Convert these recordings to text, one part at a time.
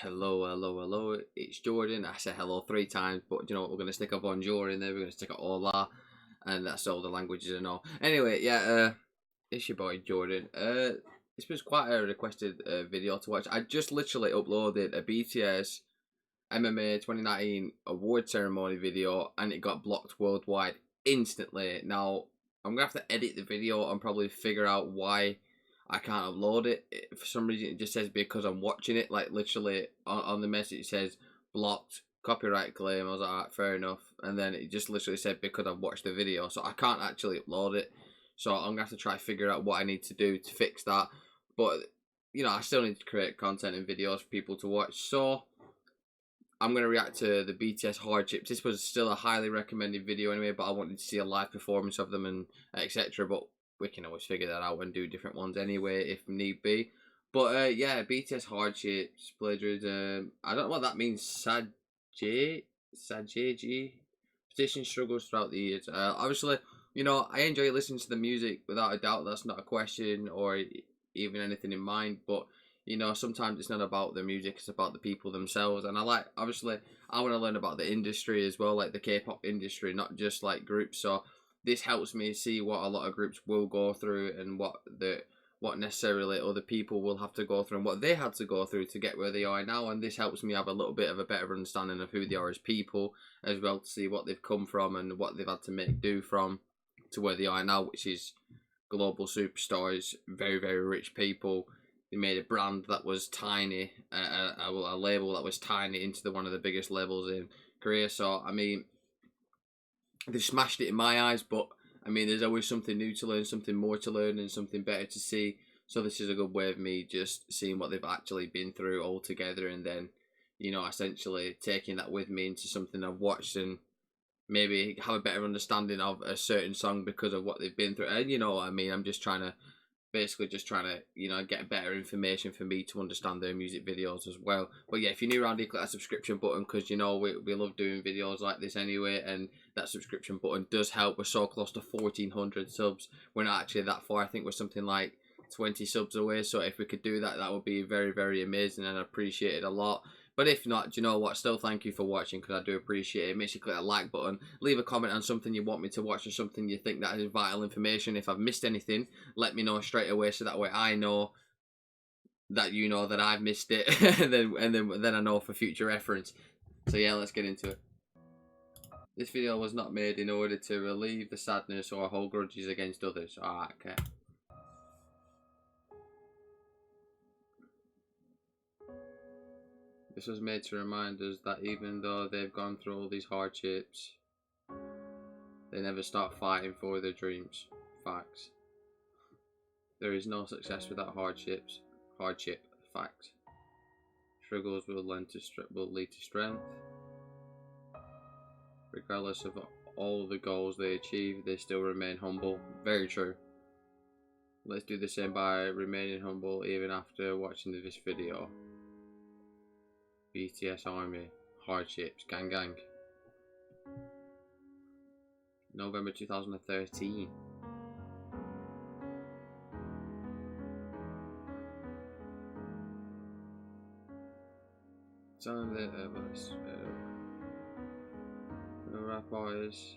Hello, hello, hello. It's Jordan. I said hello 3 times, but you know what? We're gonna stick up on Jordan there. We're gonna stick a hola, and that's all the languages I know. Anyway, it's your boy Jordan. This was quite a requested video to watch. I just literally uploaded a BTS MMA 2019 award ceremony video, and it got blocked worldwide instantly. Now I'm gonna have to edit the video and probably figure out why I can't upload it. For some reason, it just says because I'm watching it. Like literally on the message, it says blocked, copyright claim. I was like, alright, fair enough. And then it just literally said because I've watched the video, so I can't actually upload it. So I'm gonna have to try to figure out what I need to do to fix that. But you know, I still need to create content and videos for people to watch. So I'm going to react to the BTS HARDSHIPS. This was still a highly recommended video anyway, but I wanted to see a live performance of them and etc. But we can always figure that out and do different ones anyway if need be. But yeah, BTS HARDSHIPS, plagiarism. I don't know what that means. Sajeji. Petition struggles throughout the years. Obviously, you know, I enjoy listening to the music without a doubt. That's not a question or even anything in mind. But you know, sometimes it's not about the music, it's about the people themselves. And obviously, I want to learn about the industry as well, like the K-pop industry, not just like groups. So this helps me see what a lot of groups will go through and what necessarily other people will have to go through and what they had to go through to get where they are now. And this helps me have a little bit of a better understanding of who they are as people as well, to see what they've come from and what they've had to make do from to where they are now, which is global superstars, very, very rich people. They made a brand that was tiny, a label that was tiny into one of the biggest labels in Korea. So, I mean, they've smashed it in my eyes, but, I mean, there's always something new to learn, something more to learn, and something better to see. So this is a good way of me just seeing what they've actually been through all together and then, you know, essentially taking that with me into something I've watched and maybe have a better understanding of a certain song because of what they've been through. And, you know what I mean? I'm just trying to you know, get better information for me to understand their music videos as well. But yeah, if you're new around here, click that subscription button because you know we love doing videos like this anyway, and that subscription button does help. We're so close to 1,400 subs. We're not actually that far. I think we're something like 20 subs away. So if we could do that, that would be very, very amazing, and I appreciate it a lot. But if not, do you know what? Still, thank you for watching because I do appreciate it. Make sure you click that like button. Leave a comment on something you want me to watch or something you think that is vital information. If I've missed anything, let me know straight away so that way I know that you know that I've missed it, and then I know for future reference. So yeah, let's get into it. This video was not made in order to relieve the sadness or hold grudges against others. Alright, okay. This was made to remind us that even though they've gone through all these hardships, they never stop fighting for their dreams. Facts. There is no success without hardships. Hardship. Fact. Struggles will lead to strength. Regardless of all the goals they achieve, they still remain humble. Very true. Let's do the same by remaining humble even after watching this video. BTS Army, Hardships, Gang Gang. November 2013. Some of the rap artists.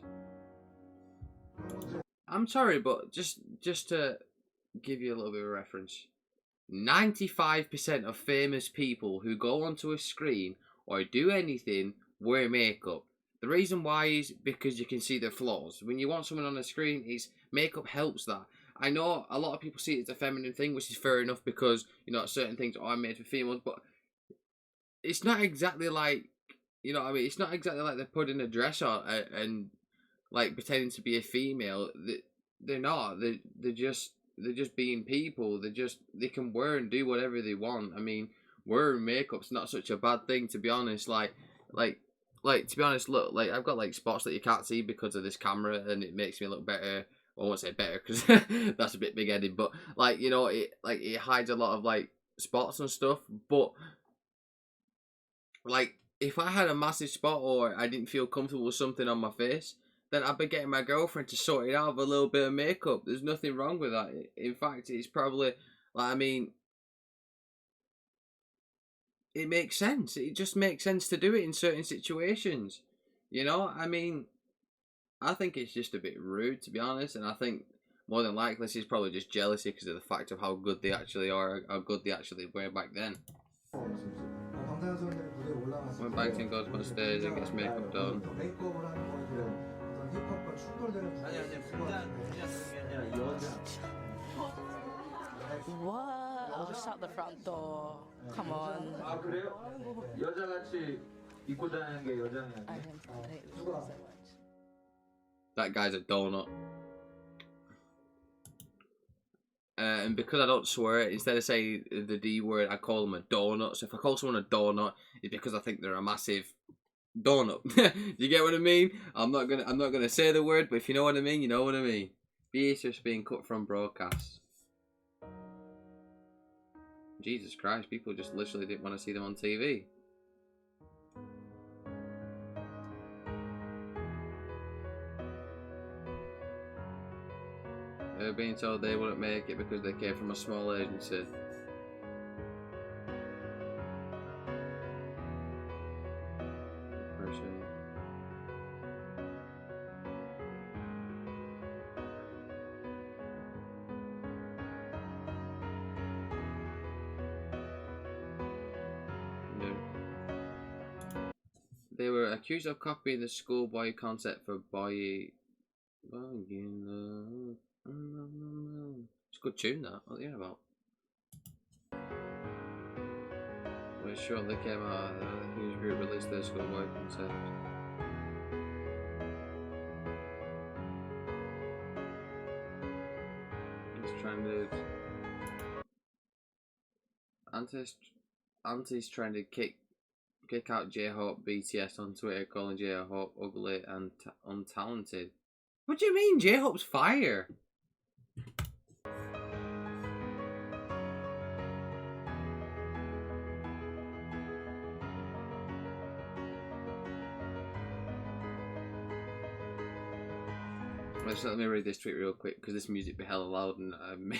I'm sorry, but just to give you a little bit of a reference. 95% of famous people who go onto a screen or do anything wear makeup. The reason why is because you can see their flaws. When you want someone on the screen, makeup helps that. I know a lot of people see it as a feminine thing, which is fair enough because, you know, certain things are made for females, but it's not exactly like, you know what I mean? It's not exactly like they're putting a dress on and like pretending to be a female. They're not. They're just being people. They can wear and do whatever they want. I mean, wearing makeup's not such a bad thing, to be honest. Like to be honest, look, like I've got like spots that you can't see because of this camera, and it makes me look better. Well, I won't say better because that's a bit big-headed, but like, you know, it hides a lot of like spots and stuff. But like, if I had a massive spot or I didn't feel comfortable with something on my face, then I'd be getting my girlfriend to sort it out with a little bit of makeup. There's nothing wrong with that. In fact, it's probably, like, I mean, it makes sense. It just makes sense to do it in certain situations. You know, I mean, I think it's just a bit rude, to be honest, and I think more than likely this is probably just jealousy because of the fact of how good they actually are, how good they actually were back then. When Bangtan goes on stage and gets makeup done. What? Oh, shut the front door. Come on. 아 그래요? 여자같이 입고 다니는 게 여장이 I 아니에요? hate this so much. That guy's a donut. And because I don't swear, instead of saying the D word, I call them a donut. So if I call someone a donut, it's because I think they're a massive donut. You get what I mean? I'm not gonna say the word, but if you know what I mean, you know what I mean. BTS being cut from broadcast. Jesus Christ, people just literally didn't want to see them on TV. They were being told they wouldn't make it because they came from a small agency. Depression. No. They were accused of copying the schoolboy concept for boy. It's a good tune, that. What are you about? Well, shortly came out, the news group released their schoolboy concept. It's trended. Anti's trying to kick out J-Hope BTS on Twitter, calling J-Hope ugly and untalented. What do you mean? J-Hope's fire. Let me read this tweet real quick because this music be hella loud and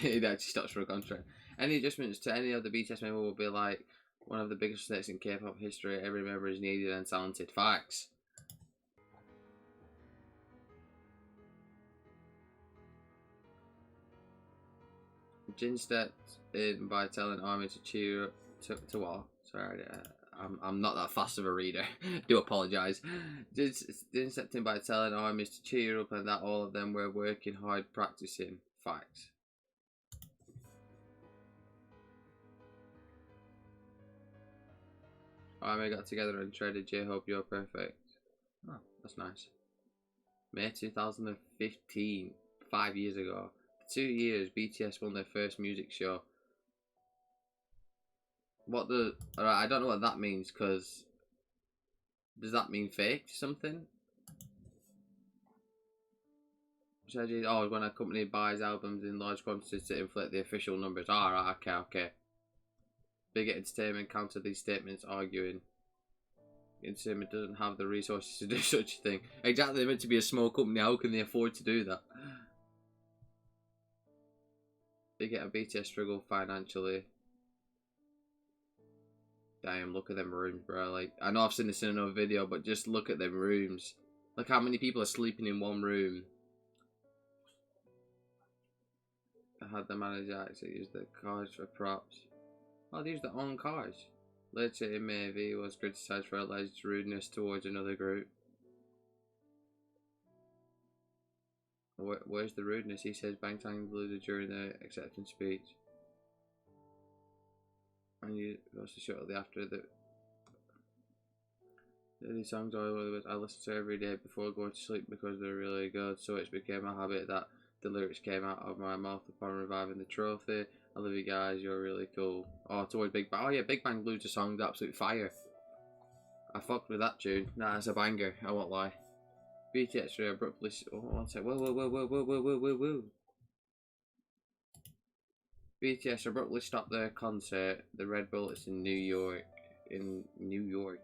it actually stops for a contract. Any adjustments to any of the BTS member will be like one of the biggest mistakes in K-pop history. Every member is needed and talented. Facts. Jin stepped in by telling Army to cheer to what? Sorry, I'm not that fast of a reader. Do apologise. Jin stepped in by telling Army to cheer up and that all of them were working hard practicing. Facts. Army got together and traded J-Hope You're Perfect. Oh, that's nice. May 2015, 5 years ago. For 2 years, BTS won their first music show. What the... Alright, I don't know what that means, because... Does that mean fake something? Oh, when a company buys albums in large quantities to inflate the official numbers. Alright, okay. Big Entertainment countered these statements, arguing Entertainment doesn't have the resources to do such a thing. Exactly, they're meant to be a small company. How can they afford to do that? Big and BTS struggle financially. Damn, look at them rooms, bro. Like, I know I've seen this in another video, but just look at them rooms. Look how many people are sleeping in one room. I had the manager actually use the cars for props. Oh, they use their own cars. Later in May, V was criticised for alleged rudeness towards another group. Where's the rudeness? He says Bangtan alluded during the acceptance speech. And you also shortly after these songs I listen to every day before going to sleep because they're really good, so it's became a habit that the lyrics came out of my mouth upon reviving the trophy. I love you guys, you're really cool. Oh, towards Big Bang. Oh yeah, Big Bang Blues, the song's absolute fire. I fucked with that tune. Nah, it's a banger, I won't lie. BTS abruptly... Oh, one sec. Whoa. BTS abruptly stopped their concert, the Red Bullets in New York,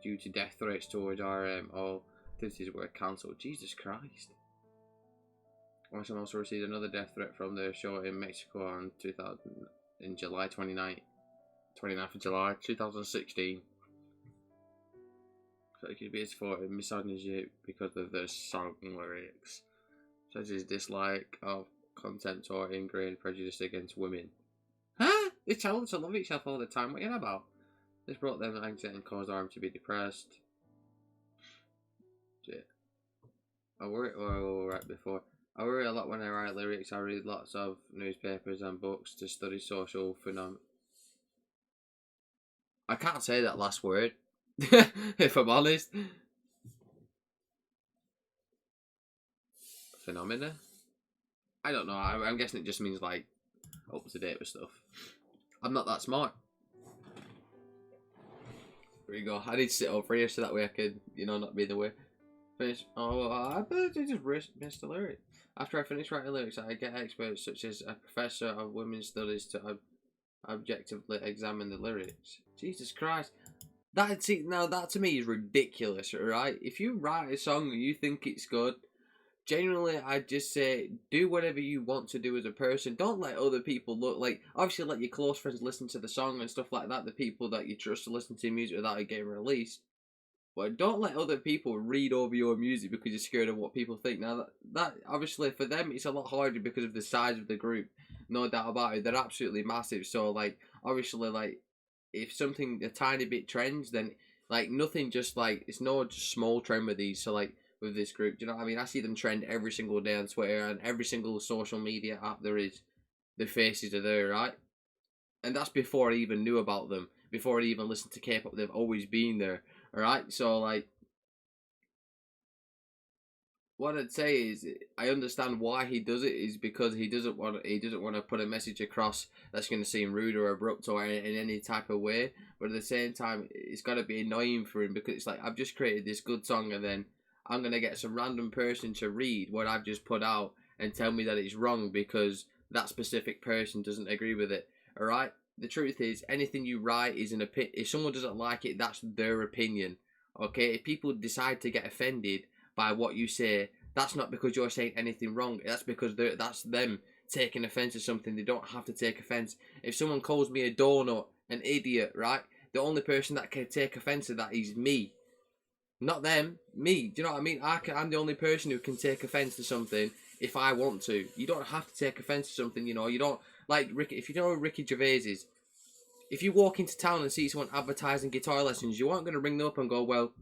due to death threats towards RM. All activities were cancelled. Jesus Christ. Orson also received another death threat from their show in Mexico in July 29th of July 2016. It's for misogyny because of the song lyrics, such as dislike of content or ingrained prejudice against women. Huh? They tell them to love each other all the time. What are you on about? This brought them anxiety and caused them to be depressed. Shit. I worry. Oh, right before. I worry a lot when I write lyrics. I read lots of newspapers and books to study social phenomena. I can't say that last word, if I'm honest. Phenomena? I don't know. I'm guessing it just means like up to date with stuff. I'm not that smart. There you go. I need to sit over here so that way I can, not be in the way. Finish. Oh, I just missed the lyric. After I finish writing lyrics, I get experts such as a professor of women's studies to objectively examine the lyrics. Jesus Christ. That to me is ridiculous, right? If you write a song and you think it's good, genuinely, I'd just say do whatever you want to do as a person. Don't let other people look like. Obviously, let your close friends listen to the song and stuff like that. The people that you trust to listen to music without it getting released. But don't let other people read over your music because you're scared of what people think. Now, that obviously for them it's a lot harder because of the size of the group. No doubt about it. They're absolutely massive. So like, obviously, like if something a tiny bit trends, then like nothing just like it's no just small trend with these. So like with this group, do you know what I mean? I see them trend every single day on Twitter and every single social media app there is. The faces are there, right? And that's before I even knew about them. Before I even listened to K-pop, they've always been there. Alright, so like, what I'd say is, I understand why he does it is because he doesn't want to put a message across that's going to seem rude or abrupt or in any type of way. But at the same time, it's got to be annoying for him because it's like I've just created this good song and then I'm going to get some random person to read what I've just put out and tell me that it's wrong because that specific person doesn't agree with it. Alright? The truth is, anything you write is an opinion. If someone doesn't like it, that's their opinion. Okay? If people decide to get offended by what you say, that's not because you're saying anything wrong. That's because that's them taking offense to something. They don't have to take offense. If someone calls me a donut, an idiot, right? The only person that can take offense to that is me. Not them, me. Do you know what I mean? I'm the only person who can take offense to something if I want to. You don't have to take offense to something, you don't, like, Ricky, if you know who Ricky Gervais is, if you walk into town and see someone advertising guitar lessons, you aren't going to ring them up and go, well,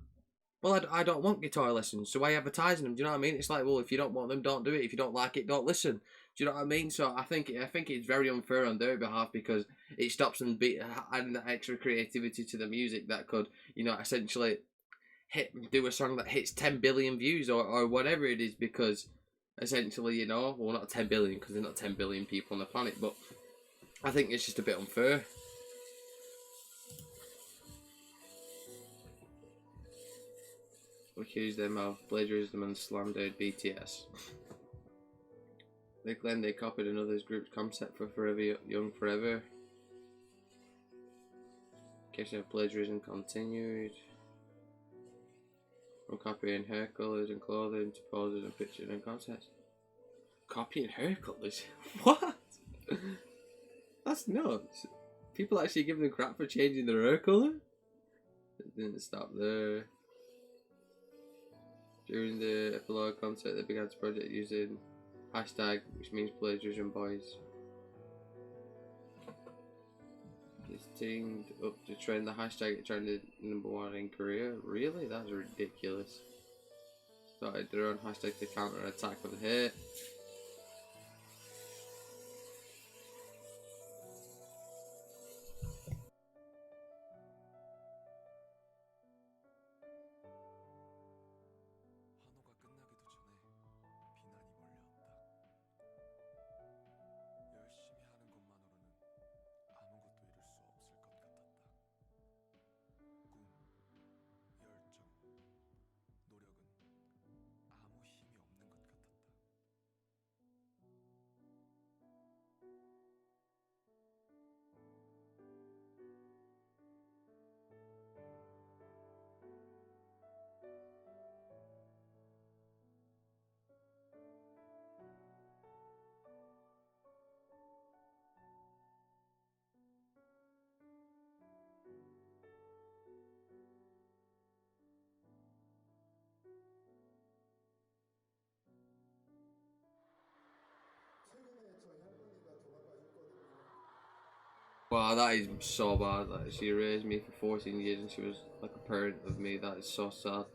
I don't want guitar lessons, so why advertising them? Do you know what I mean? It's like, well, if you don't want them, don't do it. If you don't like it, don't listen. Do you know what I mean? So I think it's very unfair on their behalf because it stops them adding that extra creativity to the music that could, essentially do a song that hits 10 billion views or whatever it is because essentially, well, not 10 billion because there's not 10 billion people on the planet, but I think it's just a bit unfair. Accused them of plagiarism and slandered BTS. They claim they copied another group's concept for Forever Young Forever. Case of plagiarism continued. From copying hair colours and clothing to poses and pictures and contests. Copying hair colours? What? That's nuts. People actually give them crap for changing their hair colour? It didn't stop there. During the epilogue concert, they began the project using hashtag, which means plagiarism boys. It's teamed up to trend. The hashtag it trended #1 in Korea. Really? That's ridiculous. Started their own hashtag to counter attack with hate. Wow, that is so bad. Like, she raised me for 14 years and she was like a parent of me. That is so sad.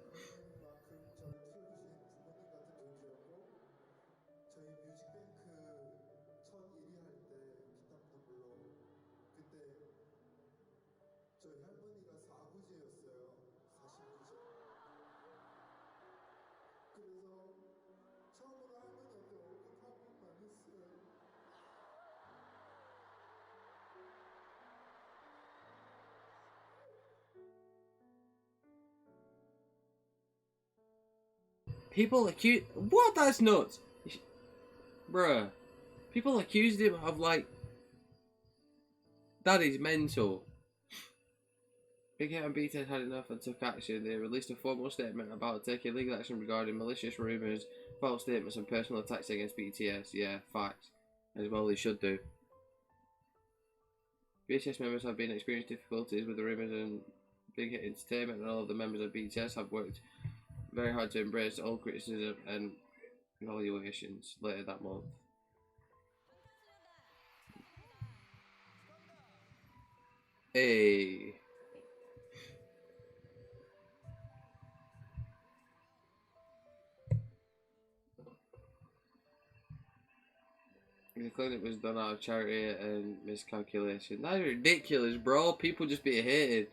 People accuse what? That's nuts, bruh. People accused him of like that is mental. Big Hit and BTS had enough and took action. They released a formal statement about taking legal action regarding malicious rumours, false statements, and personal attacks against BTS. Yeah, facts. As well they should do. BTS members have been experiencing difficulties with the rumours, and Big Hit Entertainment and all of the members of BTS have worked very hard to embrace all criticism and evaluations later that month. Hey. The clinic was done out of charity and miscalculation. That's ridiculous, bro. People just be hated.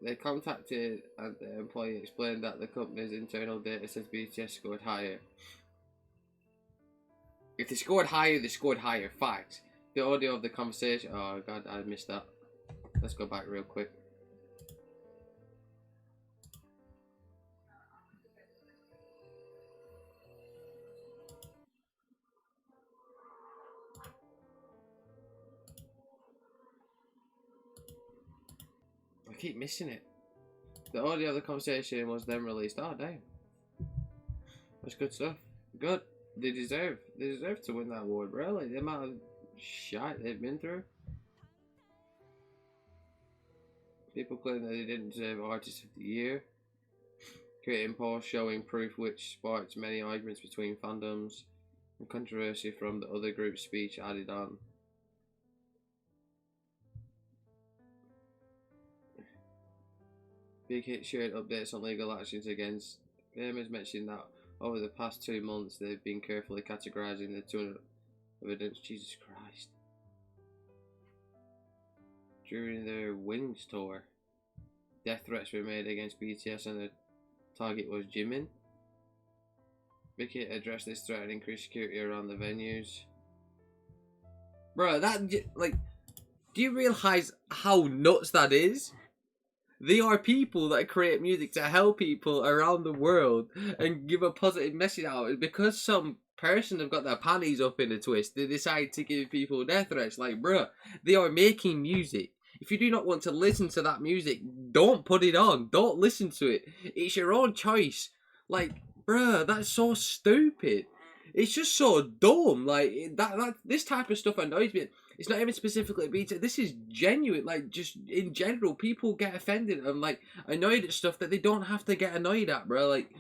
They contacted and the employee explained that the company's internal data says BTS scored higher. If they scored higher, they scored higher. Facts. The audio of the conversation. Oh god, I missed that. Let's go back real quick. I keep missing it. The audio of the conversation was then released. Oh damn. That's good stuff. Good. They deserve to win that award, bro. Like the amount of shit they've been through. People claim that they didn't deserve Artist of the Year. Creating posts showing proof which sparked many arguments between fandoms and controversy from the other group's speech added on. Big Hit shared updates on legal actions against gamers, mentioning that over the past 2 months they've been carefully categorising the 200 evidence. Jesus Christ. During their Wings tour, death threats were made against BTS and the target was Jimin. Big Hit addressed this threat and increased security around the venues. Bro, that, like, do you realise how nuts that is? They are people that create music to help people around the world and give a positive message out. Because some person have got their panties up in a twist, they decide to give people death threats. Like, bruh, they are making music. If you do not want to listen to that music, don't put it on. Don't listen to it. It's your own choice. Like, bruh, that's so stupid. It's just so dumb. Like, this type of stuff annoys me. It's not even specifically BTS. This is genuine. Like, just in general, people get offended and, like, annoyed at stuff that they don't have to get annoyed at, bro. Like,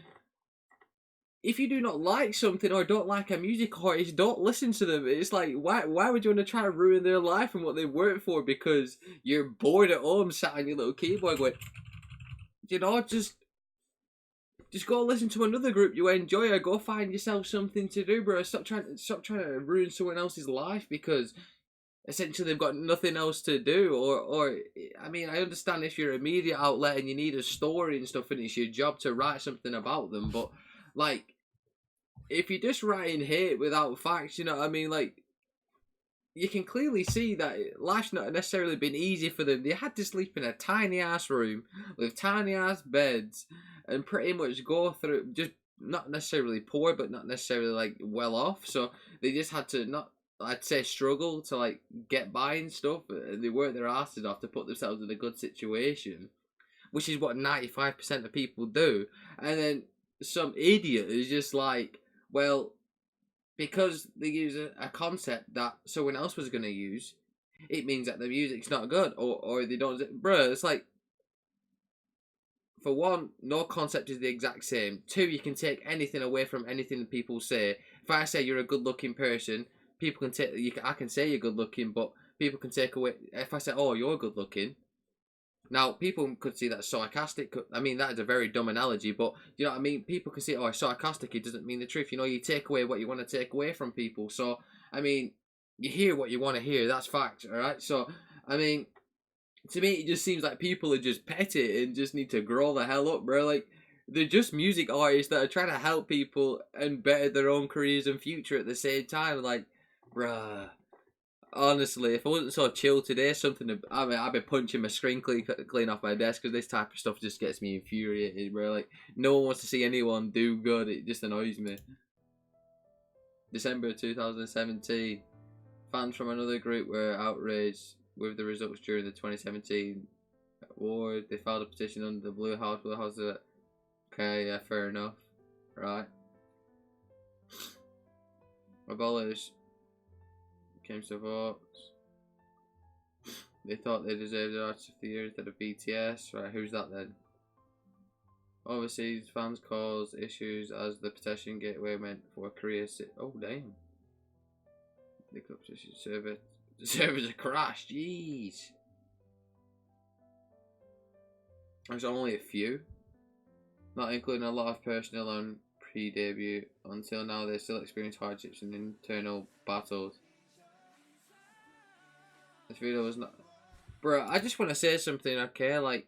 if you do not like something or don't like a music artist, don't listen to them. It's like, why would you want to try to ruin their life and what they work for because you're bored at home sat on your little keyboard going, you know, just go listen to another group you enjoy or go find yourself something to do, bro. Stop trying to ruin someone else's life because essentially they've got nothing else to do. Or I mean, I understand if you're a media outlet and you need a story and stuff and it's your job to write something about them, but like, if you're just writing hate without facts, you know what I mean? Like, you can clearly see that life's not necessarily been easy for them. They had to sleep in a tiny ass room with tiny ass beds and pretty much go through, just not necessarily poor, but not necessarily like well off. So they just had to, not, I'd say, struggle to like get by and stuff. They worked their asses off to put themselves in a good situation, which is what 95% of people do. And then some idiot is just like, well, because they use a concept that someone else was going to use, it means that the music's not good, or they don't. Bruh, it's like, for one, no concept is the exact same. Two, you can take anything away from anything people say. If I say you're a good-looking person, people can take. I can say you're good-looking, but people can take away. If I say, "Oh, you're good looking," now people could see that sarcastic. I mean, that is a very dumb analogy, but you know what I mean. People can see, "Oh, it's sarcastic." It doesn't mean the truth. You know, you take away what you want to take away from people. So, I mean, you hear what you want to hear. That's fact, all right. So, I mean, to me, it just seems like people are just petty and just need to grow the hell up, bro. Like, they're just music artists that are trying to help people and better their own careers and future at the same time. Like, bruh. Honestly, if I wasn't so chill today, I'd be punching my screen clean off my desk, because this type of stuff just gets me infuriated, bro. Like, no one wants to see anyone do good. It just annoys me. December 2017. Fans from another group were outraged with the results during the 2017 award. They filed a petition under the Blue House. Blue House. Okay, yeah, fair enough. Right. Abolish came to votes. They thought they deserved the Artist of the Year instead of BTS. Right, who's that then? Overseas fans caused issues as the petition gateway meant for Korea. Oh, damn. The club servers crashed. Jeez. There's only a few, not including a lot of personnel on pre-debut. Until now, they still experience hardships and internal battles. This video was not... Bro, I just want to say something, okay? Like,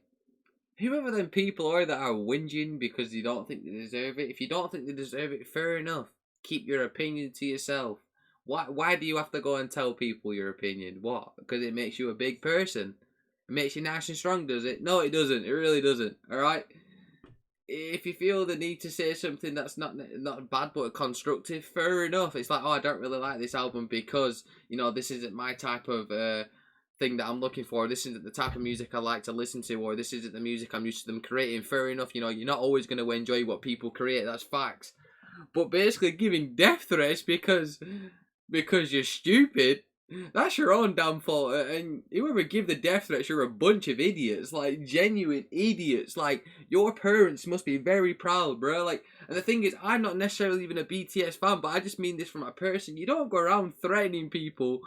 whoever them people are that are whinging because you don't think they deserve it, if you don't think they deserve it, fair enough. Keep your opinion to yourself. Why do you have to go and tell people your opinion? What? Because it makes you a big person? It makes you nice and strong, does it? No, it doesn't. It really doesn't. Alright? If you feel the need to say something that's not bad but constructive, fair enough. It's like, oh, I don't really like this album because, you know, this isn't my type of thing that I'm looking for. This isn't the type of music I like to listen to, or this isn't the music I'm used to them creating. Fair enough, you know, you're not always going to enjoy what people create. That's facts. But basically giving death threats because you're stupid, that's your own damn fault. And whoever give the death threats, you're a bunch of idiots. Like, genuine idiots. Like, your parents must be very proud, bro. Like, and the thing is, I'm not necessarily even a BTS fan, but I just mean this from a person. You don't go around threatening people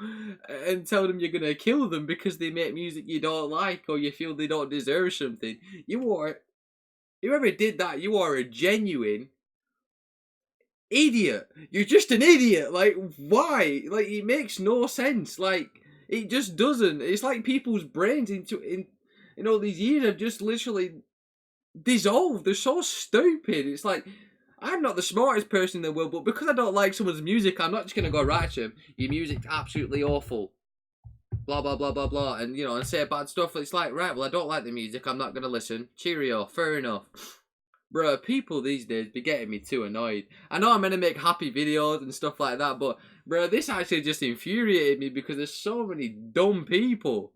and tell them you're gonna kill them because they make music you don't like or you feel they don't deserve something. Whoever did that, you are a genuine idiot. You're just an idiot. Like, why? Like, it makes no sense. Like, it just doesn't. It's like people's brains in all these years have just literally dissolved. They're so stupid. It's like, I'm not the smartest person in the world, but because I don't like someone's music, I'm not just gonna go right to him. Your music's absolutely awful. Blah blah blah blah blah, and you know, and say bad stuff. It's like, right, well, I don't like the music. I'm not gonna listen. Cheerio. Fair enough. Bro, people these days be getting me too annoyed. I know I'm gonna make happy videos and stuff like that, but bro, this actually just infuriated me because there's so many dumb people.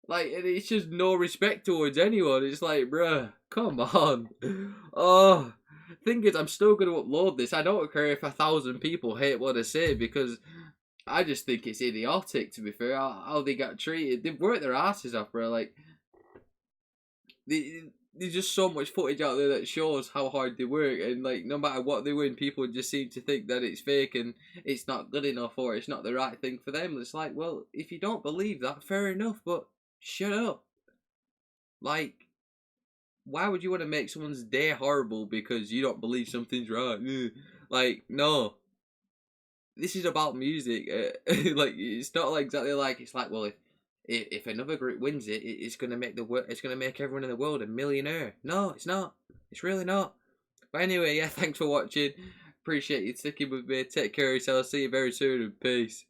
Like, and it's just no respect towards anyone. It's like, bro, come on. Oh, thing is, I'm still gonna upload this. I don't care if 1,000 people hate what I say because I just think it's idiotic. To be fair, how they got treated, they've worked their asses off, bro. Like, there's just so much footage out there that shows how hard they work, and like, no matter what they win, people just seem to think that it's fake and it's not good enough or it's not the right thing for them. It's like, well, if you don't believe that, fair enough, but shut up. Like, why would you want to make someone's day horrible because you don't believe something's right? Like, no. This is about music. Like, it's not like exactly like, it's like, well, if another group wins it, it's gonna make everyone in the world a millionaire. No, it's not. It's really not. But anyway, yeah, thanks for watching. Appreciate you sticking with me. Take care of yourself. See you very soon, and peace.